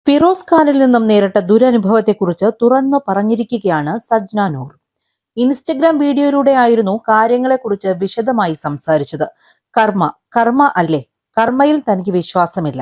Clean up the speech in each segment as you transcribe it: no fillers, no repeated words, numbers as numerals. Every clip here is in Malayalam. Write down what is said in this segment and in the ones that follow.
ഫിറോസ് ഖാനിൽ നിന്നും നേരിട്ട ദുരനുഭവത്തെക്കുറിച്ച് തുറന്നു പറഞ്ഞിരിക്കുകയാണ് സജ്ന നൂർ. ഇൻസ്റ്റഗ്രാം വീഡിയോയിലൂടെ ആയിരുന്നു കാര്യങ്ങളെക്കുറിച്ച് വിശദമായി സംസാരിച്ചത്. കർമ്മ അല്ലേ? കർമ്മയിൽ തനിക്ക് വിശ്വാസമില്ല.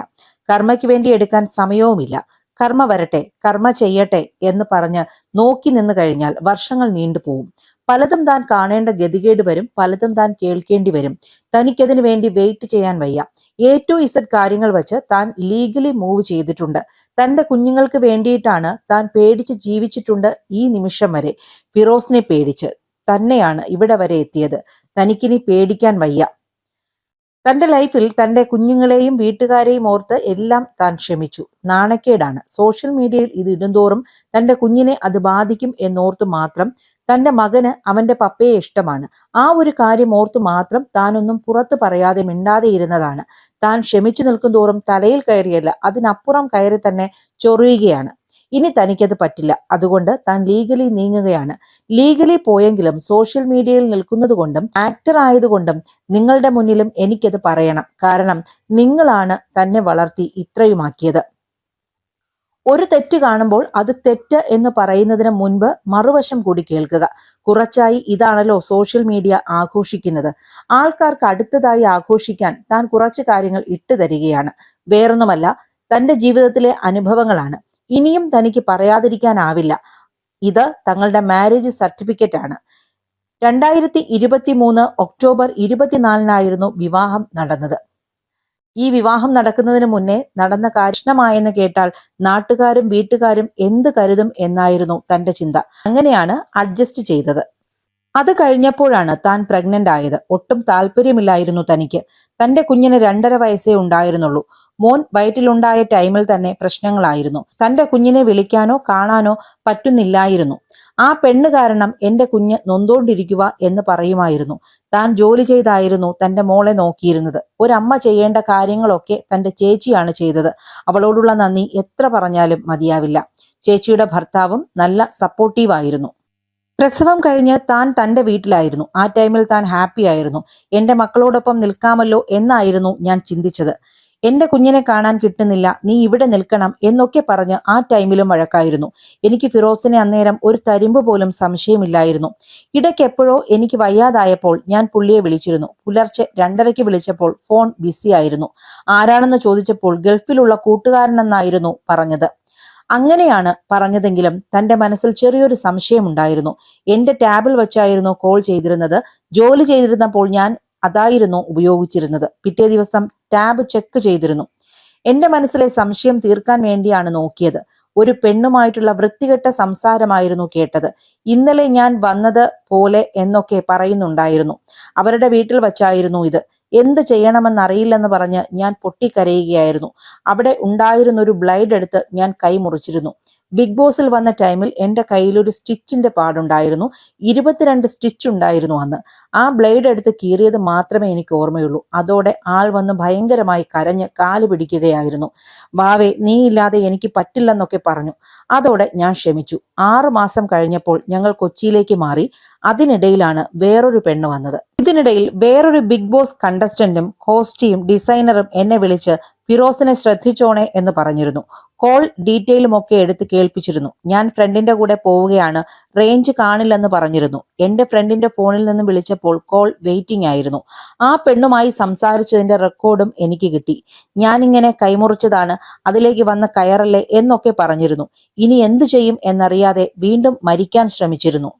കർമ്മയ്ക്ക് വേണ്ടി എടുക്കാൻ സമയവുമില്ല. കർമ്മ വരട്ടെ, കർമ്മ ചെയ്യട്ടെ എന്ന് പറഞ്ഞ് നോക്കി നിന്ന് കഴിഞ്ഞാൽ വർഷങ്ങൾ നീണ്ടുപോകും. പലതും താൻ കാണേണ്ട ഗതികേട് വരും, പലതും താൻ കേൾക്കേണ്ടി വരും. തനിക്കതിനു വേണ്ടി വെയിറ്റ് ചെയ്യാൻ വയ്യ. A to Z കാര്യങ്ങൾ വെച്ച് താൻ ലീഗലി മൂവ് ചെയ്തിട്ടുണ്ട്. തന്റെ കുഞ്ഞുങ്ങൾക്ക് വേണ്ടിയിട്ടാണ് താൻ പേടിച്ച് ജീവിച്ചിട്ടുണ്ട്. ഈ നിമിഷം വരെ ഫിറോസിനെ പേടിച്ച് തന്നെയാണ് ഇവിടെ വരെ എത്തിയത്. തനിക്കിനി പേടിക്കാൻ വയ്യ. തന്റെ ലൈഫിൽ തന്റെ കുഞ്ഞുങ്ങളെയും വീട്ടുകാരെയും ഓർത്ത് എല്ലാം താൻ ക്ഷമിച്ചു. നാണക്കേടാണ്. സോഷ്യൽ മീഡിയയിൽ ഇത് ഇടുന്തോറും തന്റെ കുഞ്ഞിനെ അത് ബാധിക്കും എന്നോർത്ത് മാത്രം. തന്റെ മകന് അവന്റെ പപ്പയെ ഇഷ്ടമാണ്. ആ ഒരു കാര്യം ഓർത്തു മാത്രം താനൊന്നും പുറത്തു പറയാതെ മിണ്ടാതെ ഇരുന്നതാണ്. താൻ ക്ഷമിച്ചു നിൽക്കും തോറും തലയിൽ കയറിയല്ല, അതിനപ്പുറം കയറി തന്നെ ചൊറിയുകയാണ്. ഇനി തനിക്കത് പറ്റില്ല. അതുകൊണ്ട് താൻ ലീഗലി നീങ്ങുകയാണ്. ലീഗലി പോയെങ്കിലും സോഷ്യൽ മീഡിയയിൽ നിൽക്കുന്നത് കൊണ്ടും ആക്ടർ ആയതുകൊണ്ടും നിങ്ങളുടെ മുന്നിലും എനിക്കത് പറയണം. കാരണം നിങ്ങളാണ് തന്നെ വളർത്തി ഇത്രയുമാക്കിയത്. ഒരു തെറ്റ് കാണുമ്പോൾ അത് തെറ്റ് എന്ന് പറയുന്നതിന് മുൻപ് മറുവശം കൂടി കേൾക്കുക. കുറച്ചായി ഇതാണല്ലോ സോഷ്യൽ മീഡിയ ആഘോഷിക്കുന്നത്. ആൾക്കാർക്ക് അടുത്തതായി ആഘോഷിക്കാൻ താൻ കുറച്ച് കാര്യങ്ങൾ ഇട്ടു തരികയാണ്. വേറൊന്നുമല്ല, തന്റെ ജീവിതത്തിലെ അനുഭവങ്ങളാണ്. ഇനിയും തനിക്ക് പറയാതിരിക്കാനാവില്ല. ഇത് തങ്ങളുടെ മാരേജ് സർട്ടിഫിക്കറ്റ് ആണ്. 2023 ഒക്ടോബർ 24 വിവാഹം നടന്നത്. ഈ വിവാഹം നടക്കുന്നതിന് മുന്നേ നടന്ന പ്രശ്നമായെന്ന് കേട്ടാൽ നാട്ടുകാരും വീട്ടുകാരും എന്ത് കരുതും എന്നായിരുന്നു തന്റെ ചിന്ത. അങ്ങനെയാണ് അഡ്ജസ്റ്റ് ചെയ്തത്. അത് കഴിഞ്ഞപ്പോഴാണ് താൻ പ്രഗ്നന്റ് ആയത്. ഒട്ടും താല്പര്യമില്ലായിരുന്നു തനിക്ക്. തന്റെ കുഞ്ഞിന് 2.5 വയസ്സേ ഉണ്ടായിരുന്നുള്ളൂ. മോൻ വയറ്റിലുണ്ടായ ടൈമിൽ തന്നെ പ്രശ്നങ്ങളായിരുന്നു. തന്റെ കുഞ്ഞിനെ വിളിക്കാനോ കാണാനോ പറ്റുന്നില്ലായിരുന്നു. ആ പെണ്ണ് കാരണം എന്റെ കുഞ്ഞ് നൊന്തോണ്ടിരിക്കുക എന്ന് പറയുമായിരുന്നു. താൻ ജോലി ചെയ്തായിരുന്നു തന്റെ മോളെ നോക്കിയിരുന്നത്. ഒരമ്മ ചെയ്യേണ്ട കാര്യങ്ങളൊക്കെ തന്റെ ചേച്ചിയാണ് ചെയ്തത്. അവളോടുള്ള നന്ദി എത്ര പറഞ്ഞാലും മതിയാവില്ല. ചേച്ചിയുടെ ഭർത്താവും നല്ല സപ്പോർട്ടീവായിരുന്നു. പ്രസവം കഴിഞ്ഞ് താൻ തന്റെ വീട്ടിലായിരുന്നു. ആ ടൈമിൽ താൻ ഹാപ്പി ആയിരുന്നു. എന്റെ മക്കളോടൊപ്പം നിൽക്കാമല്ലോ എന്നായിരുന്നു ഞാൻ ചിന്തിച്ചത്. എന്റെ കുഞ്ഞിനെ കാണാൻ കിട്ടുന്നില്ല, നീ ഇവിടെ നിൽക്കണം എന്നൊക്കെ പറഞ്ഞ് ആ ടൈമിലും വഴക്കായിരുന്നു. എനിക്ക് ഫിറോസിനെ അന്നേരം ഒരു തരിമ്പ് പോലും സംശയമില്ലായിരുന്നു. ഇടയ്ക്ക് എപ്പോഴോ എനിക്ക് വയ്യാതായപ്പോൾ ഞാൻ പുള്ളിയെ വിളിച്ചിരുന്നു. പുലർച്ചെ 2:30 വിളിച്ചപ്പോൾ ഫോൺ ബിസി ആയിരുന്നു. ആരാണെന്ന് ചോദിച്ചപ്പോൾ ഗൾഫിലുള്ള കൂട്ടുകാരനെന്നായിരുന്നു പറഞ്ഞത്. അങ്ങനെയാണ് പറഞ്ഞതെങ്കിലും തന്റെ മനസ്സിൽ ചെറിയൊരു സംശയമുണ്ടായിരുന്നു. എന്റെ ടാബിൽ വെച്ചായിരുന്നു കോൾ ചെയ്തിരുന്നത്. ജോലി ചെയ്തിരുന്നപ്പോൾ ഞാൻ അതായിരുന്നു ഉപയോഗിച്ചിരുന്നത്. പിറ്റേ ദിവസം ടാബ് ചെക്ക് ചെയ്തിരുന്നു. എന്റെ മനസ്സിലെ സംശയം തീർക്കാൻ വേണ്ടിയാണ് നോക്കിയത്. ഒരു പെണ്ണുമായിട്ടുള്ള വൃത്തികെട്ട സംസാരമായിരുന്നു കേട്ടത്. ഇന്നലെ ഞാൻ വന്നത് പോലെ എന്നൊക്കെ പറയുന്നുണ്ടായിരുന്നു. അവരുടെ വീട്ടിൽ വച്ചായിരുന്നു ഇത്. എന്ത് ചെയ്യണമെന്നറിയില്ലെന്ന് പറഞ്ഞ് ഞാൻ പൊട്ടിക്കരയുകയായിരുന്നു. അവിടെ ഉണ്ടായിരുന്നൊരു ബ്ലൈഡ് എടുത്ത് ഞാൻ കൈ മുറിച്ചിരുന്നു. ബിഗ് ബോസിൽ വന്ന ടൈമിൽ എൻ്റെ കയ്യിലൊരു സ്റ്റിച്ചിന്റെ പാടുണ്ടായിരുന്നു. 22 സ്റ്റിച്ച് ഉണ്ടായിരുന്നു അന്ന്. ആ ബ്ലേഡ് എടുത്ത് കീറിയത് മാത്രമേ എനിക്ക് ഓർമ്മയുള്ളൂ. അതോടെ ആൾ വന്ന് ഭയങ്കരമായി കരഞ്ഞ് കാല് പിടിക്കുകയായിരുന്നു. വാവേ, നീ ഇല്ലാതെ എനിക്ക് പറ്റില്ലെന്നൊക്കെ പറഞ്ഞു. അതോടെ ഞാൻ ക്ഷമിച്ചു. 6 മാസം കഴിഞ്ഞപ്പോൾ ഞങ്ങൾ കൊച്ചിയിലേക്ക് മാറി. അതിനിടയിലാണ് വേറൊരു പെണ്ണ് വന്നത്. ഇതിനിടയിൽ വേറൊരു ബിഗ് ബോസ് കണ്ടസ്റ്റന്റും ഹോസ്റ്റിയും ഡിസൈനറും എന്നെ വിളിച്ച് ഫിറോസിനെ ശ്രദ്ധിച്ചോണേ എന്ന് പറഞ്ഞിരുന്നു. കോൾ ഡീറ്റെയിലും ഒക്കെ എടുത്ത് കേൾപ്പിച്ചിരുന്നു. ഞാൻ ഫ്രണ്ടിന്റെ കൂടെ പോവുകയാണ്, റേഞ്ച് കാണില്ലെന്ന് പറഞ്ഞിരുന്നു. എന്റെ ഫ്രണ്ടിന്റെ ഫോണിൽ നിന്ന് വിളിച്ചപ്പോൾ കോൾ വെയിറ്റിംഗ് ആയിരുന്നു. ആ പെണ്ണുമായി സംസാരിച്ചതിന്റെ റെക്കോർഡും എനിക്ക് കിട്ടി. ഞാനിങ്ങനെ കൈമുറിച്ചതാണ്, അതിലേക്ക് വന്ന് കയറല്ലേ എന്നൊക്കെ പറഞ്ഞിരുന്നു. ഇനി എന്തു ചെയ്യും എന്നറിയാതെ വീണ്ടും മരിക്കാൻ ശ്രമിച്ചിരുന്നു.